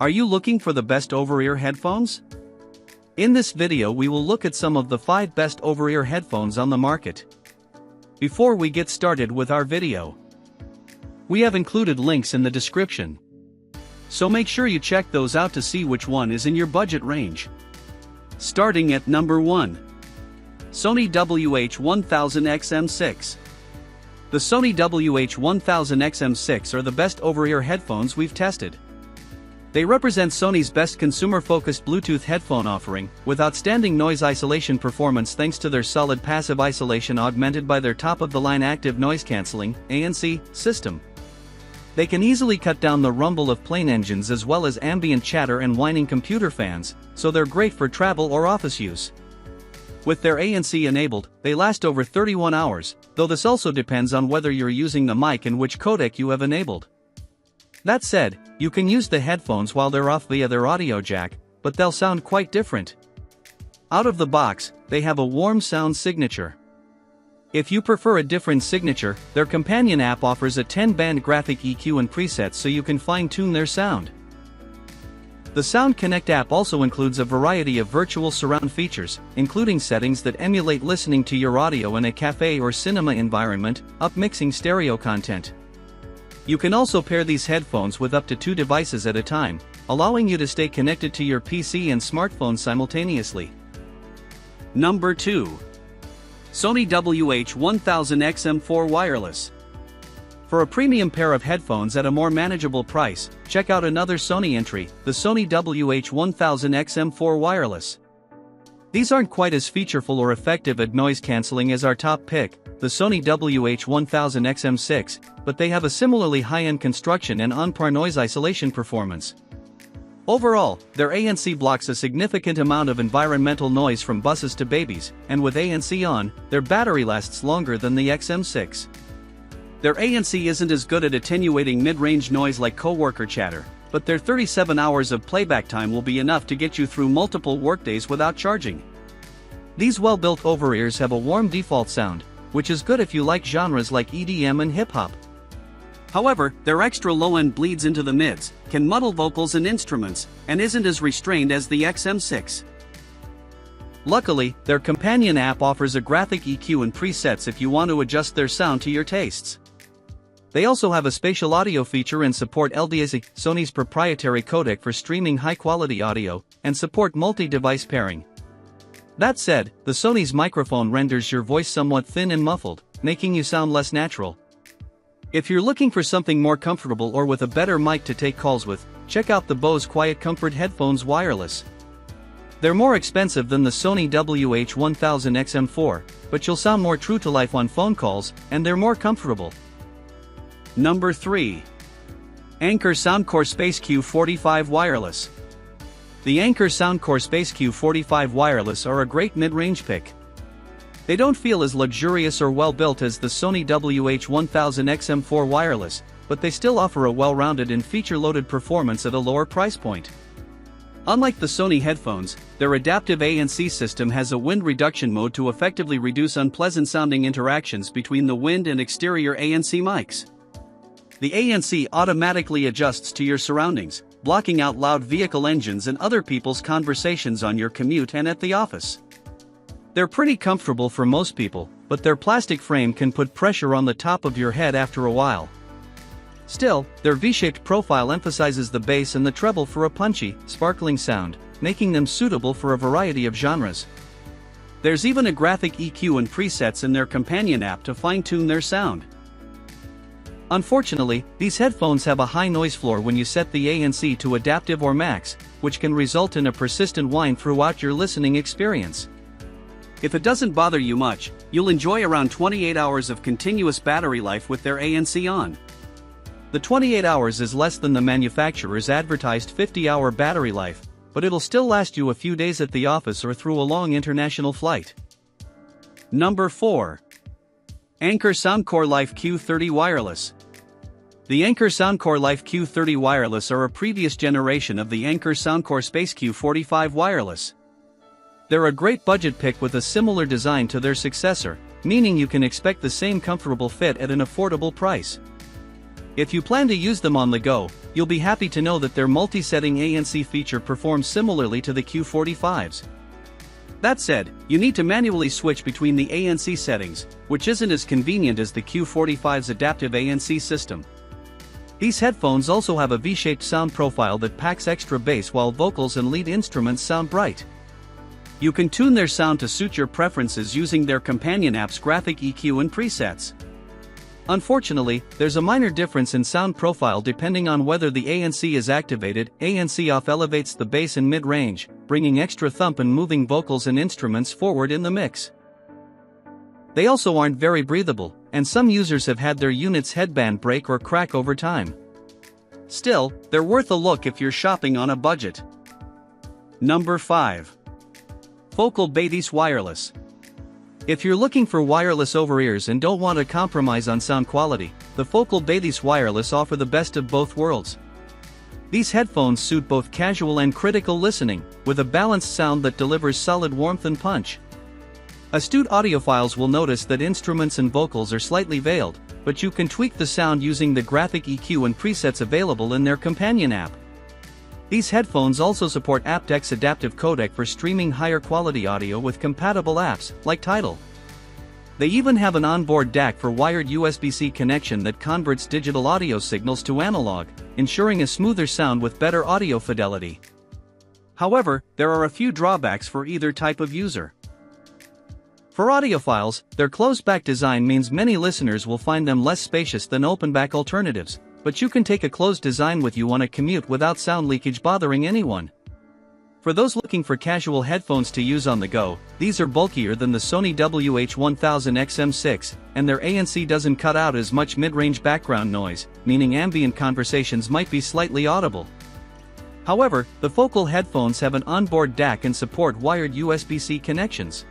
Are you looking for the best over-ear headphones? In this video we will look at some of the 5 best over-ear headphones on the market. Before we get started with our video, we have included links in the description, so make sure you check those out to see which one is in your budget range. Starting at number 1. Sony WH-1000XM6. The Sony WH-1000XM6 are the best over-ear headphones we've tested. They represent Sony's best consumer-focused Bluetooth headphone offering, with outstanding noise isolation performance thanks to their solid passive isolation augmented by their top-of-the-line active noise-canceling (ANC) system. They can easily cut down the rumble of plane engines as well as ambient chatter and whining computer fans, so they're great for travel or office use. With their ANC enabled, they last over 31 hours, though this also depends on whether you're using the mic and which codec you have enabled. That said, you can use the headphones while they're off via their audio jack, but they'll sound quite different. Out of the box, they have a warm sound signature. If you prefer a different signature, their companion app offers a 10-band graphic EQ and presets so you can fine-tune their sound. The Sound Connect app also includes a variety of virtual surround features, including settings that emulate listening to your audio in a cafe or cinema environment, upmixing stereo content. You can also pair these headphones with up to 2 devices at a time, allowing you to stay connected to your PC and smartphone simultaneously. Number 2. Sony WH-1000XM4 Wireless. For a premium pair of headphones at a more manageable price, check out another Sony entry, the Sony WH-1000XM4 Wireless. These aren't quite as featureful or effective at noise cancelling as our top pick, the Sony WH-1000XM6, but they have a similarly high-end construction and on-par noise isolation performance. Overall, their ANC blocks a significant amount of environmental noise from buses to babies, and with ANC on, their battery lasts longer than the XM6. Their ANC isn't as good at attenuating mid-range noise like coworker chatter, but their 37 hours of playback time will be enough to get you through multiple workdays without charging. These well-built over-ears have a warm default sound, which is good if you like genres like EDM and hip-hop. However, their extra low-end bleeds into the mids, can muddle vocals and instruments, and isn't as restrained as the XM6. Luckily, their companion app offers a graphic EQ and presets if you want to adjust their sound to your tastes. They also have a spatial audio feature and support LDAC, Sony's proprietary codec for streaming high-quality audio, and support multi-device pairing. That said, the Sony's microphone renders your voice somewhat thin and muffled, making you sound less natural. If you're looking for something more comfortable or with a better mic to take calls with, check out the Bose Quiet Comfort Headphones Wireless. They're more expensive than the Sony WH-1000XM4, but you'll sound more true to life on phone calls, and they're more comfortable. Number 3. Anker Soundcore Space Q45 Wireless. The Anker Soundcore Space Q45 Wireless are a great mid-range pick. They don't feel as luxurious or well-built as the Sony WH-1000XM4 Wireless, but they still offer a well-rounded and feature-loaded performance at a lower price point. Unlike the Sony headphones, their adaptive ANC system has a wind reduction mode to effectively reduce unpleasant-sounding interactions between the wind and exterior ANC mics. The ANC automatically adjusts to your surroundings, blocking out loud vehicle engines and other people's conversations on your commute and at the office. They're pretty comfortable for most people, but their plastic frame can put pressure on the top of your head after a while. Still, their V-shaped profile emphasizes the bass and the treble for a punchy, sparkling sound, making them suitable for a variety of genres. There's even a graphic EQ and presets in their companion app to fine-tune their sound. Unfortunately, these headphones have a high noise floor when you set the ANC to adaptive or max, which can result in a persistent whine throughout your listening experience. If it doesn't bother you much, you'll enjoy around 28 hours of continuous battery life with their ANC on. The 28 hours is less than the manufacturer's advertised 50-hour battery life, but it'll still last you a few days at the office or through a long international flight. Number 4. Anker Soundcore Life Q30 Wireless. The Anker Soundcore Life Q30 Wireless are a previous generation of the Anker Soundcore Space Q45 Wireless. They're a great budget pick with a similar design to their successor, meaning you can expect the same comfortable fit at an affordable price. If you plan to use them on the go, you'll be happy to know that their multi-setting ANC feature performs similarly to the Q45's. That said, you need to manually switch between the ANC settings, which isn't as convenient as the Q45's adaptive ANC system. These headphones also have a V-shaped sound profile that packs extra bass while vocals and lead instruments sound bright. You can tune their sound to suit your preferences using their companion app's graphic EQ and presets. Unfortunately, there's a minor difference in sound profile depending on whether the ANC is activated. ANC off elevates the bass in mid-range, bringing extra thump and moving vocals and instruments forward in the mix. They also aren't very breathable, and some users have had their unit's headband break or crack over time. Still, they're worth a look if you're shopping on a budget. Number 5. Focal Batis Wireless. If you're looking for wireless over-ears and don't want to compromise on sound quality, the Focal Batis Wireless offer the best of both worlds. These headphones suit both casual and critical listening, with a balanced sound that delivers solid warmth and punch. Astute audiophiles will notice that instruments and vocals are slightly veiled, but you can tweak the sound using the graphic EQ and presets available in their companion app. These headphones also support aptX adaptive codec for streaming higher quality audio with compatible apps, like Tidal. They even have an onboard DAC for wired USB-C connection that converts digital audio signals to analog, ensuring a smoother sound with better audio fidelity. However, there are a few drawbacks for either type of user. For audiophiles, their closed-back design means many listeners will find them less spacious than open-back alternatives, but you can take a closed design with you on a commute without sound leakage bothering anyone. For those looking for casual headphones to use on the go, these are bulkier than the Sony WH-1000XM6, and their ANC doesn't cut out as much mid-range background noise, meaning ambient conversations might be slightly audible. However, the Focal headphones have an onboard DAC and support wired USB-C connections.